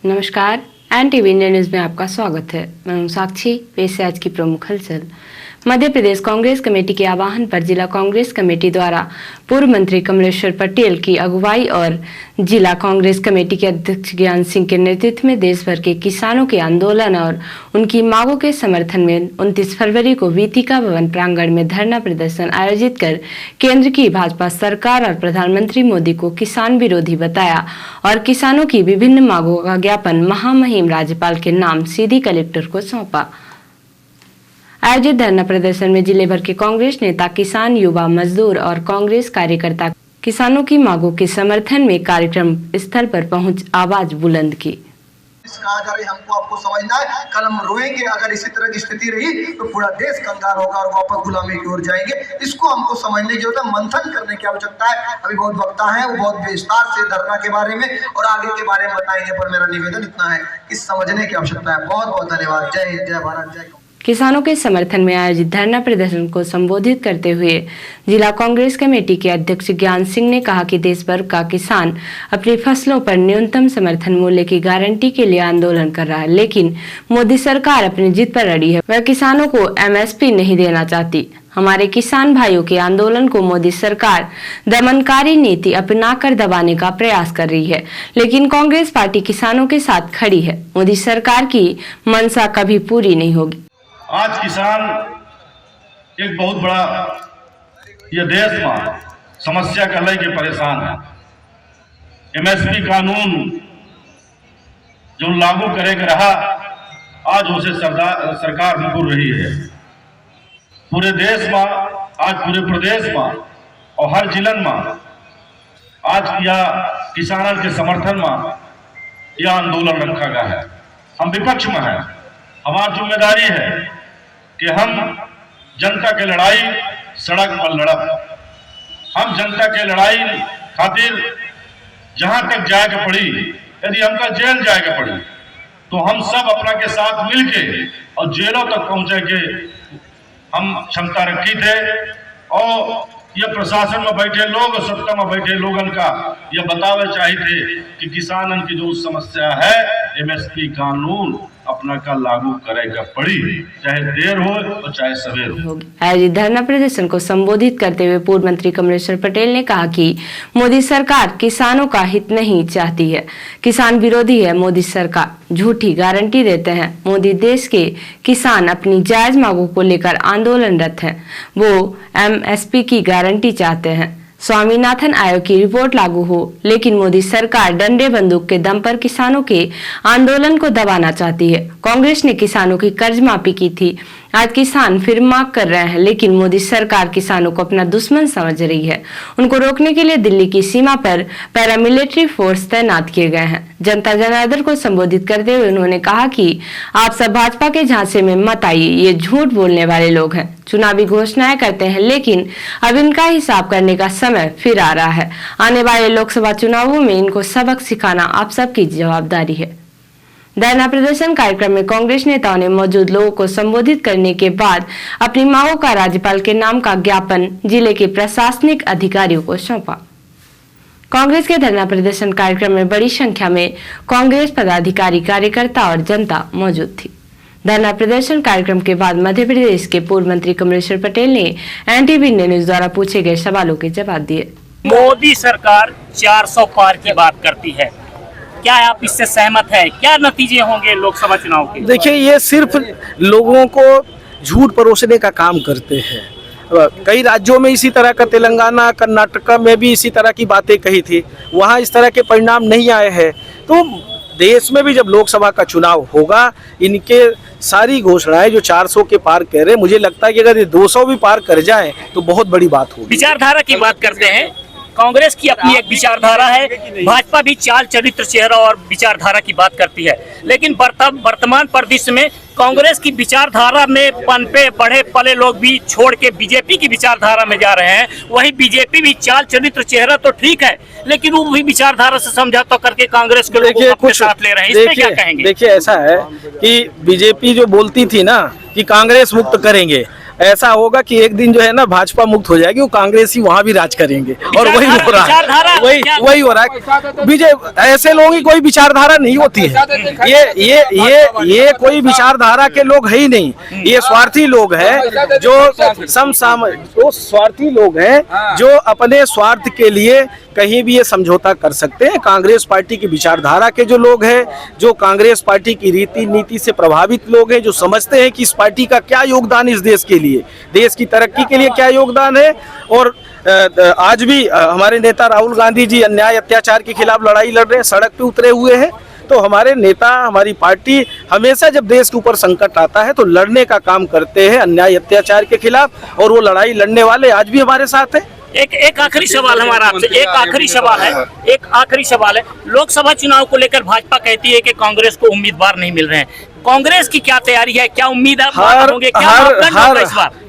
नमस्कार, NTV India news में आपका स्वागत है। मैं हूं साक्षी। पेश है आज की प्रमुख हलचल। मध्य प्रदेश कांग्रेस कमेटी के आह्वान पर जिला कांग्रेस कमेटी द्वारा पूर्व मंत्री कमलेश्वर पटेल की अगुवाई और जिला कांग्रेस कमेटी के अध्यक्ष ज्ञान सिंह के नेतृत्व में देश भर के किसानों के आंदोलन और उनकी मांगों के समर्थन में 29 फरवरी को वीतिका भवन प्रांगण में धरना प्रदर्शन आयोजित कर केंद्र की भाजपा सरकार और प्रधानमंत्री मोदी को किसान विरोधी बताया और किसानों की विभिन्न मांगों का ज्ञापन महामहिम राज्यपाल के नाम सीधी कलेक्टर को सौंपा। आयोजित धरना प्रदर्शन में जिले भर के कांग्रेस नेता, किसान, युवा, मजदूर और कांग्रेस कार्यकर्ता किसानों की मांगों के समर्थन में कार्यक्रम स्थल पर पहुंच आवाज बुलंद की। कहा जा रही हमको आपको समझना है, कल हम रोएंगे अगर इसी तरह की स्थिति रही तो पूरा देश कंगाल होगा और वापस गुलामी की ओर जाएंगे। इसको हमको समझने की जरूरत है, मंथन करने की आवश्यकता है। अभी बहुत वक्ता है, वो बहुत विस्तार से धरना के बारे में और आगे के बारे में बताएंगे, पर मेरा निवेदन इतना है कि समझने की आवश्यकता है। बहुत बहुत धन्यवाद। जय हिंद, जय भारत, जय। किसानों के समर्थन में आयोजित धरना प्रदर्शन को संबोधित करते हुए जिला कांग्रेस कमेटी के अध्यक्ष ज्ञान सिंह ने कहा कि देश भर का किसान अपनी फसलों पर न्यूनतम समर्थन मूल्य की गारंटी के लिए आंदोलन कर रहा है, लेकिन मोदी सरकार अपनी जिद पर अड़ी है। वह किसानों को MSP नहीं देना चाहती। हमारे किसान भाइयों के आंदोलन को मोदी सरकार दमनकारी नीति अपनाकर दबाने का प्रयास कर रही है, लेकिन कांग्रेस पार्टी किसानों के साथ खड़ी है। मोदी सरकार की मंशा कभी पूरी नहीं होगी। आज किसान एक बहुत बड़ा ये देश में समस्या का लेके परेशान है। MSP कानून जो लागू करेगा रहा, आज उसे सरकार मुकर रही है। पूरे देश में, आज पूरे प्रदेश में और हर जिले में आज यह किसानों के समर्थन में यह आंदोलन रखा गया है। हम विपक्ष में हैं। हमारी जिम्मेदारी है कि हम जनता के लड़ाई सड़क पर लड़ब। हम जनता के लड़ाई खातिर जहां तक जाएगा पड़ी, यदि हमका जेल जाएगा पड़ी तो हम सब अपना के साथ मिलके और जेलों तक पहुंचे के हम क्षमता रखी थे। और ये प्रशासन में बैठे लोग और सत्ता में बैठे लोगन का ये बतावे चाहिए थे कि किसानन की जो समस्या है MSP कानून अपना का लागू करेगा पड़ी, चाहे देर हो और चाहे सवेर हो। आयोजित धरना प्रदर्शन को संबोधित करते हुए पूर्व मंत्री कमलेश्वर पटेल ने कहा कि मोदी सरकार किसानों का हित नहीं चाहती है, किसान विरोधी है। मोदी सरकार झूठी गारंटी देते हैं। मोदी देश के किसान अपनी जायज मांगों को लेकर आंदोलनरत हैं। वो MSP की गारंटी चाहते हैं। स्वामीनाथन आयोग की रिपोर्ट लागू हो, लेकिन मोदी सरकार डंडे बंदूक के दम पर किसानों के आंदोलन को दबाना चाहती है। कांग्रेस ने किसानों की कर्ज माफी की थी, आज किसान फिर मांग कर रहे हैं, लेकिन मोदी सरकार किसानों को अपना दुश्मन समझ रही है। उनको रोकने के लिए दिल्ली की सीमा पर पैरामिलिट्री फोर्स तैनात किए गए हैं। जनता जनार्दन को संबोधित करते हुए उन्होंने कहा कि आप सब भाजपा के झांसे में मत आइए, ये झूठ बोलने वाले लोग हैं। चुनावी घोषणाएं करते हैं, लेकिन अब इनका हिसाब करने का समय फिर आ रहा है। आने वाले लोकसभा चुनावों में इनको सबक सिखाना आप सबकी जवाबदारी है। धरना प्रदर्शन कार्यक्रम में कांग्रेस नेताओं ने मौजूद लोगों को संबोधित करने के बाद अपनी मांगों का राज्यपाल के नाम का ज्ञापन जिले के प्रशासनिक अधिकारियों को सौंपा। कांग्रेस के धरना प्रदर्शन कार्यक्रम में बड़ी संख्या में कांग्रेस पदाधिकारी, कार्यकर्ता और जनता मौजूद थी। धरना प्रदर्शन कार्यक्रम के बाद मध्य प्रदेश के पूर्व मंत्री कमलेश्वर पटेल ने NTV इंडिया न्यूज द्वारा पूछे गए सवालों के जवाब दिए। मोदी सरकार 400 पार की बात करती है, क्या आप इससे सहमत है? क्या नतीजे होंगे लोकसभा चुनाव के? देखिए, ये सिर्फ लोगों को झूठ परोसने का काम करते हैं। कई राज्यों में इसी तरह का, तेलंगाना, कर्नाटक में भी इसी तरह की बातें कही थी, वहाँ इस तरह के परिणाम नहीं आए हैं। तो देश में भी जब लोकसभा का चुनाव होगा, इनके सारी घोषणाएं जो 400 के पार कह रहे हैं, मुझे लगता है कि अगर ये 200 भी पार कर जाएं तो बहुत बड़ी बात होगी। विचारधारा की बात करते हैं, कांग्रेस की अपनी एक विचारधारा है, भाजपा भी चाल, चरित्र, चेहरा और विचारधारा की बात करती है, लेकिन वर्तमान परिदृश्य में कांग्रेस की विचारधारा में पनपे बढ़े पले लोग भी छोड़ के बीजेपी की विचारधारा में जा रहे हैं। वही बीजेपी भी चाल, चरित्र, चेहरा तो ठीक है, लेकिन वो भी विचारधारा से समझौता करके कांग्रेस के लोगों को अपने साथ ले रहे हैं। इसमें क्या कहेंगे? देखिए, ऐसा है कि बीजेपी जो बोलती थी ना कि कांग्रेस मुक्त करेंगे, ऐसा होगा कि एक दिन जो है ना भाजपा मुक्त हो जाएगी, वो कांग्रेस ही वहाँ भी राज करेंगे, और वही हो रहा है, वही हो रहा है। बीजेपी ऐसे लोगों की कोई विचारधारा नहीं होती है, ये कोई विचारधारा के लोग है ही नहीं, ये स्वार्थी लोग हैं जो स्वार्थी लोग हैं जो अपने स्वार्थ के लिए कहीं भी ये समझौता कर सकते हैं। कांग्रेस पार्टी की विचारधारा के जो लोग हैं, जो कांग्रेस पार्टी की रीति नीति से प्रभावित लोग हैं, जो समझते हैं कि इस पार्टी का क्या योगदान इस देश के लिए, देश की तरक्की के लिए क्या योगदान है। और आज भी हमारे नेता राहुल गांधी जी अन्याय अत्याचार के खिलाफ लड़ाई लड़ रहे हैं, सड़क पे उतरे हुए हैं। तो हमारे नेता, हमारी पार्टी हमेशा जब देश के ऊपर संकट आता है तो लड़ने का काम करते हैं अन्याय अत्याचार के खिलाफ, और वो लड़ाई लड़ने वाले आज भी हमारे साथ हैं। एक आखिरी सवाल हमारा आपसे, एक आखिरी सवाल है। लोकसभा चुनाव को लेकर भाजपा कहती है कि कांग्रेस को उम्मीदवार नहीं मिल रहे हैं, कांग्रेस की क्या तैयारी है, क्या उम्मीद है?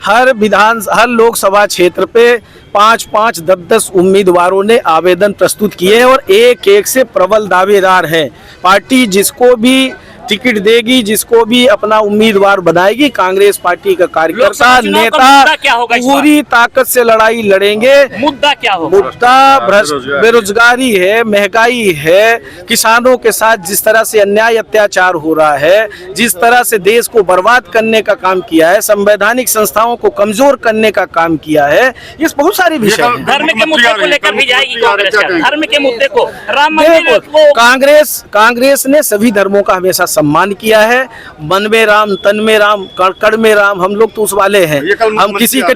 हर लोकसभा क्षेत्र पे 5-5, 10-10 उम्मीदवारों ने आवेदन प्रस्तुत किए हैं, और एक से प्रबल दावेदार हैं। पार्टी जिसको भी टिकट देगी, जिसको भी अपना उम्मीदवार बनाएगी, कांग्रेस पार्टी का कार्यकर्ता नेता पूरी ताकत से लड़ाई लड़ेंगे। मुद्दा क्या होगा? मुद्दा बेरोजगारी है, महंगाई है, किसानों के साथ जिस तरह से अन्याय अत्याचार हो रहा है, जिस तरह से देश को बर्बाद करने का काम किया है, संवैधानिक संस्थाओं को कमजोर करने का काम किया है, ये बहुत सारे विषय हैं। धर्म के मुद्दे को लेकर भी जाएगी कांग्रेस, धर्म के मुद्दे को, राम मंदिर को। कांग्रेस ने सभी धर्मों का हमेशा सम्मान किया है। मन में राम, तन में राम, कण में राम, हम लोग तो उस वाले हैं। हम किसी के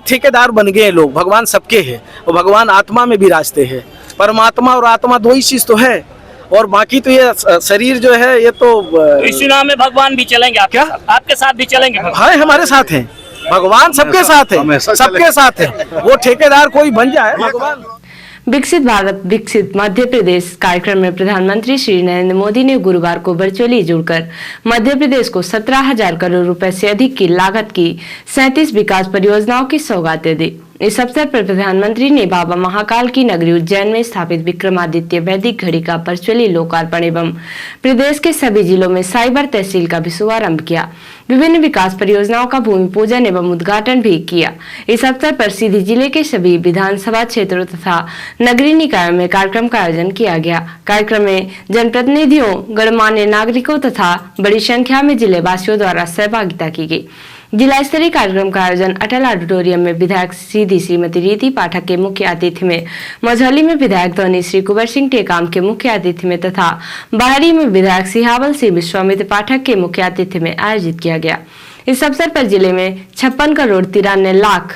ठेकेदार बन गए लोग। भगवान सबके हैं, और भगवान आत्मा में विराजते हैं। परमात्मा और आत्मा दो ही चीज तो है, और बाकी तो ये शरीर जो है ये तो इस चुनाव में भगवान भी चलेंगे आपके साथ भी चलेंगे? हाँ, हमारे साथ हैं भगवान, सबके साथ है, सबके साथ है। वो ठेकेदार कोई बन जाए, भगवान। विकसित भारत विकसित मध्य प्रदेश कार्यक्रम में प्रधानमंत्री श्री नरेंद्र मोदी ने गुरुवार को वर्चुअली जुड़कर मध्य प्रदेश को 17,000 करोड़ रुपए से अधिक की लागत की 37 विकास परियोजनाओं की सौगातें दी। इस अवसर पर प्रधानमंत्री ने बाबा महाकाल की नगरी उज्जैन में स्थापित विक्रमादित्य वैदिक घड़ी का वर्चुअली लोकार्पण एवं प्रदेश के सभी जिलों में साइबर तहसील का भी शुभारंभ किया। विभिन्न विकास परियोजनाओं का भूमि पूजन एवं उद्घाटन भी किया। इस अवसर पर सीधी जिले के सभी विधानसभा क्षेत्रों तथा नगरीय निकायों में कार्यक्रम का आयोजन किया गया। कार्यक्रम में जनप्रतिनिधियों, गणमान्य नागरिकों तथा बड़ी संख्या में जिले वासियों द्वारा सहभागिता की गई। जिला स्तरीय कार्यक्रम का आयोजन अटल ऑडिटोरियम में विधायक सीधी श्रीमती रीति पाठक के मुख्य आतिथ्य में, मझौली में विधायक धोनी श्री कुंवर सिंह टेकाम के मुख्य आतिथ्य में तथा बाहरी में विधायक सिहावल सिंह विश्वामित्र पाठक के मुख्य आतिथ्य में आयोजित किया गया। इस अवसर पर जिले में 56 करोड़ 93 लाख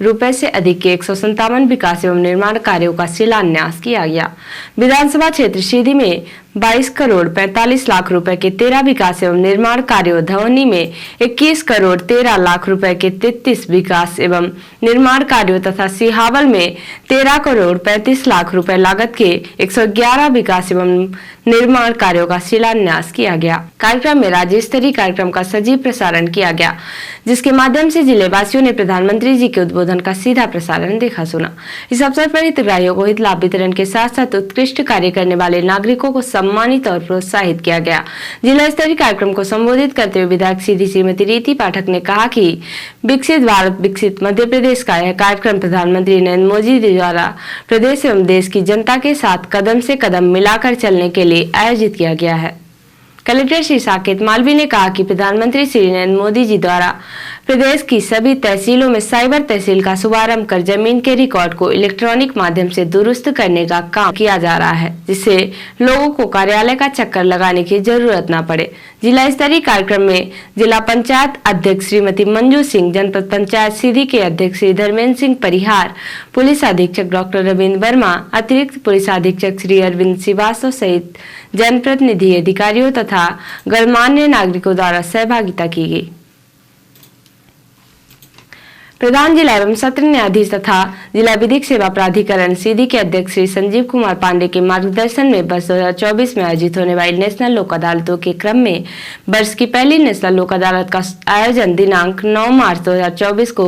रुपए से अधिक के 157 विकास एवं निर्माण कार्यों का शिलान्यास किया गया। विधानसभा क्षेत्र सीधी में 22 करोड़ 45 लाख रुपए के 13 विकास एवं निर्माण कार्यों, धौनी में 21 करोड़ 13 लाख रुपए के 33 विकास एवं निर्माण कार्यों तथा सिहावल में 13 करोड़ 35 लाख रुपए लागत के 111 विकास एवं निर्माण कार्यों का शिलान्यास किया गया। कार्यक्रम में राज्य स्तरीय कार्यक्रम का सजीव प्रसारण किया गया, जिसके माध्यम से जिले वासियों ने प्रधानमंत्री जी के उद्बोधन का सीधा प्रसारण देखा सुना। इस अवसर पर हितग्राहियों को हित लाभ वितरण के साथ साथ उत्कृष्ट कार्य करने वाले नागरिकों को सम्मानित और प्रोत्साहित किया गया। जिला स्तरीय कार्यक्रम को संबोधित करते हुए विधायक सीधी श्रीमती रीति पाठक ने कहा कि विकसित भारत विकसित मध्य प्रदेश का यह कार्यक्रम प्रधानमंत्री नरेंद्र मोदी द्वारा प्रदेश एवं देश की जनता के साथ कदम से कदम मिलाकर चलने के लिए आयोजित किया गया है। कलेक्टर श्री साकेत मालवी ने कहा कि प्रधानमंत्री श्री नरेंद्र मोदी जी द्वारा प्रदेश की सभी तहसीलों में साइबर तहसील का शुभारंभ कर जमीन के रिकॉर्ड को इलेक्ट्रॉनिक माध्यम से दुरुस्त करने का काम किया जा रहा है, जिससे लोगों को कार्यालय का चक्कर लगाने की जरूरत न पड़े। जिला स्तरीय कार्यक्रम में जिला पंचायत अध्यक्ष श्रीमती मंजू सिंह, जनपद पंचायत सीधी के अध्यक्ष श्री धर्मेंद्र सिंह परिहार, पुलिस अधीक्षक डॉक्टर रविंद्र वर्मा, अतिरिक्त पुलिस अधीक्षक श्री अरविंद श्रीवास्तव सहित जनप्रतिनिधि, अधिकारियों तथा गणमान्य नागरिकों द्वारा सहभागिता की गई। प्रधान जिला एवं सत्र न्यायाधीश तथा जिला विधिक सेवा प्राधिकरण सीधी के अध्यक्ष श्री संजीव कुमार पांडे के मार्गदर्शन में वर्ष 2024 में आयोजित होने वाली नेशनल लोक अदालतों के क्रम में वर्ष की पहली नेशनल लोक अदालत का आयोजन दिनांक 9 मार्च 2024 को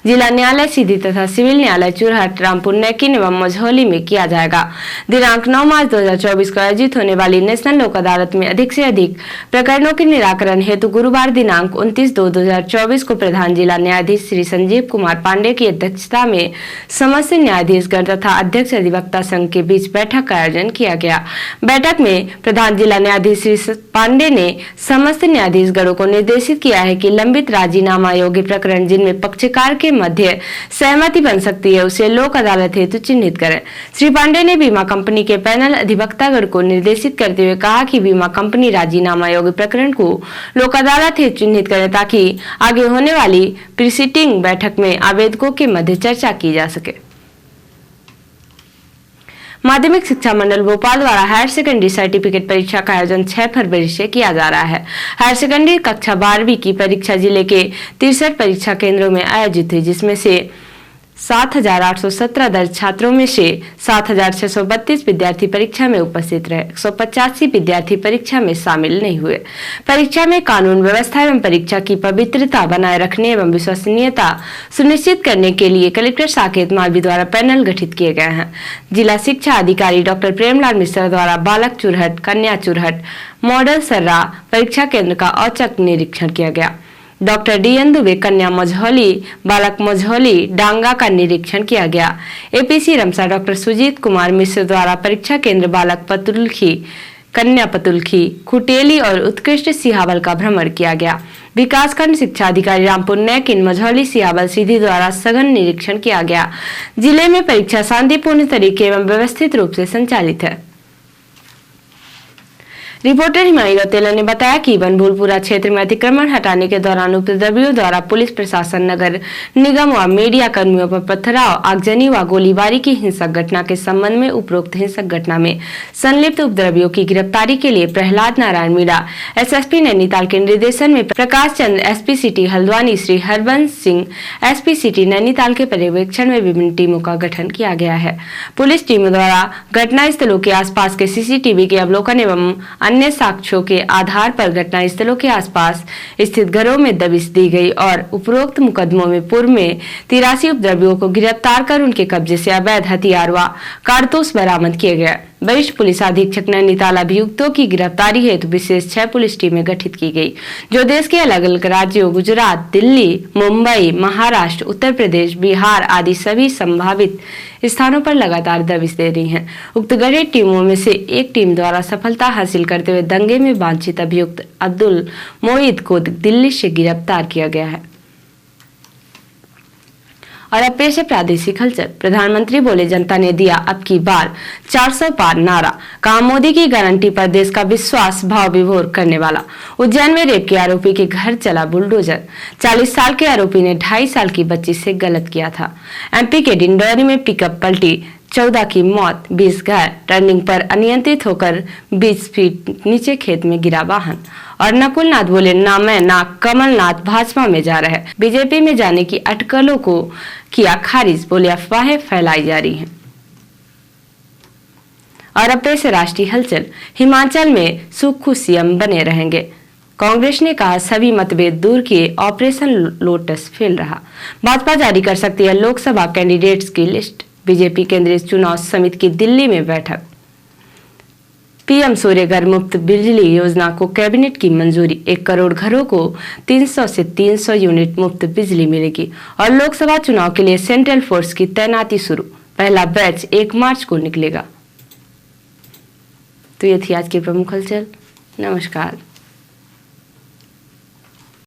जिला न्यायालय सीधी तथा सिविल न्यायालय चुरहट, रामपुर नेकिन एवं मझौली में किया जाएगा। दिनांक 9 मार्च 2024 को आयोजित होने वाली नेशनल लोक अदालत में अधिक से अधिक प्रकरणों के निराकरण हेतु गुरुवार दिनांक 29/2/2024 को प्रधान जिला न्यायाधीश श्री संजीव कुमार पांडे की अध्यक्षता में समस्त न्यायाधीशगण तथा अध्यक्ष अधिवक्ता संघ के बीच बैठक का आयोजन किया गया। बैठक में प्रधान जिला न्यायाधीश श्री पांडे ने समस्त न्यायाधीशगणों को निर्देशित किया है कि लंबित राजीनामा योग्य प्रकरण जिनमें पक्षकार के मध्य सहमति बन सकती है उसे लोक अदालत हेतु चिन्हित करें। श्री पांडे ने बीमा कंपनी के पैनल अधिवक्तागण को निर्देशित करते हुए कहा कि बीमा कंपनी राजीनामा योग्य प्रकरण को लोक अदालत हेतु चिन्हित करें ताकि आगे होने वाली प्रीसिटिंग बैठक में आवेदकों के मध्य चर्चा की जा सके। माध्यमिक शिक्षा मंडल भोपाल द्वारा हायर सेकेंडरी सर्टिफिकेट परीक्षा का आयोजन 6 फरवरी से किया जा रहा है। हायर सेकेंडरी कक्षा 12वीं की परीक्षा जिले के 63 परीक्षा केंद्रों में आयोजित हुई, जिसमें से 7,817 दर्ज छात्रों में से 7,632 विद्यार्थी परीक्षा में उपस्थित रहे। 185 विद्यार्थी परीक्षा में शामिल नहीं हुए। परीक्षा में कानून व्यवस्था एवं परीक्षा की पवित्रता बनाए रखने एवं विश्वसनीयता सुनिश्चित करने के लिए कलेक्टर साकेत मालवी द्वारा पैनल गठित किए गए हैं। जिला शिक्षा अधिकारी डॉक्टर प्रेमलाल मिश्रा द्वारा बालक चुरहट, कन्या चुरहट, मॉडल सर्रा परीक्षा केंद्र का औचक निरीक्षण किया गया। Doctor DN. दुबे कन्या मझौली, बालक मझौली, डांगा का निरीक्षण किया गया। एपीसी रमसा डॉक्टर सुजीत कुमार मिश्र द्वारा परीक्षा केंद्र बालक पतुलखी, कन्या पतुलखी, कुटेली और उत्कृष्ट सिहावल का भ्रमण किया गया। विकासखंड शिक्षा अधिकारी रामपुर नेकिन, मझौली, सिहावल सीधी द्वारा सघन निरीक्षण किया गया। जिले में परीक्षा शांतिपूर्ण तरीके एवं व्यवस्थित रूप से संचालित है। रिपोर्टर हिमानी रौतेला ने बताया कि बनभूलपुरा क्षेत्र में अतिक्रमण हटाने के दौरान उपद्रवियों द्वारा पुलिस प्रशासन, नगर निगम व मीडिया कर्मियों पर पथराव, आगजनी व गोलीबारी की हिंसक घटना के संबंध में उपरोक्त हिंसक घटना में संलिप्त उपद्रवियों की गिरफ्तारी के लिए प्रहलाद नारायण मीणा एसएसपी नैनीताल के निर्देशन में Prakash Chandra SP city Haldwani, Shri Harbansh Singh SP city Nainital के पर्यवेक्षण में विभिन्न टीमों का गठन किया गया है। पुलिस टीमों द्वारा घटना स्थलों के आसपास के सीसीटीवी के अवलोकन एवं अन्य साक्ष्यों के आधार पर घटना स्थलों के आसपास स्थित घरों में दबिश दी गई और उपरोक्त मुकदमों में पूर्व में 83 उपद्रवियों को गिरफ्तार कर उनके कब्जे से अवैध हथियार व कारतूस बरामद किए गए। वरिष्ठ पुलिस अधीक्षक नैनीताल अभियुक्तों की गिरफ्तारी हेतु विशेष 6 पुलिस टीमें गठित की गई, जो देश के अलग अलग राज्यों गुजरात, दिल्ली, मुंबई, महाराष्ट्र, उत्तर प्रदेश, बिहार आदि सभी संभावित स्थानों पर लगातार दबिश दे रही हैं। उक्त गठित टीमों में से एक टीम द्वारा सफलता हासिल करते हुए दंगे में वांछित अभियुक्त अब्दुल मोईद को दिल्ली से गिरफ्तार किया गया है। और अब पेश है प्रादेशिक हलचल। प्रधानमंत्री बोले, जनता ने दिया अब की बार 400 पार नारा, कहा मोदी की गारंटी पर देश का विश्वास भाव विभोर करने वाला। उज्जैन में रेप के आरोपी के घर चला बुलडोजर। 40 साल के आरोपी ने 2.5 साल की बच्ची से गलत किया था। एमपी के डिंडौरी में पिकअप पलटी, 14 की मौत, 20 घायल। टर्निंग पर अनियंत्रित होकर 20 फीट नीचे खेत में गिरा वाहन। और नकुल नाथ बोले, ना मैं ना कमलनाथ भाजपा में जा रहे, बीजेपी में जाने की अटकलों को किया खारिज, बोले अफवाहें फैलाई जा रही हैं। और अब पेश है राष्ट्रीय हलचल। हिमाचल में सुक्खू सीएम बने रहेंगे। कांग्रेस ने कहा सभी मतभेद दूर किए, ऑपरेशन लोटस फेल रहा। भाजपा जारी कर सकती है लोकसभा कैंडिडेट्स की लिस्ट। बीजेपी केंद्रीय चुनाव समिति की दिल्ली में बैठक। पीएम सूर्यघर मुफ्त बिजली योजना को कैबिनेट की मंजूरी। 1 करोड़ घरों को 300 से 300 यूनिट मुफ्त बिजली मिलेगी। और लोकसभा चुनाव के लिए सेंट्रल फोर्स की तैनाती शुरू। पहला बैच 1 मार्च को निकलेगा। तो ये थी आज की प्रमुख हलचल। नमस्कार।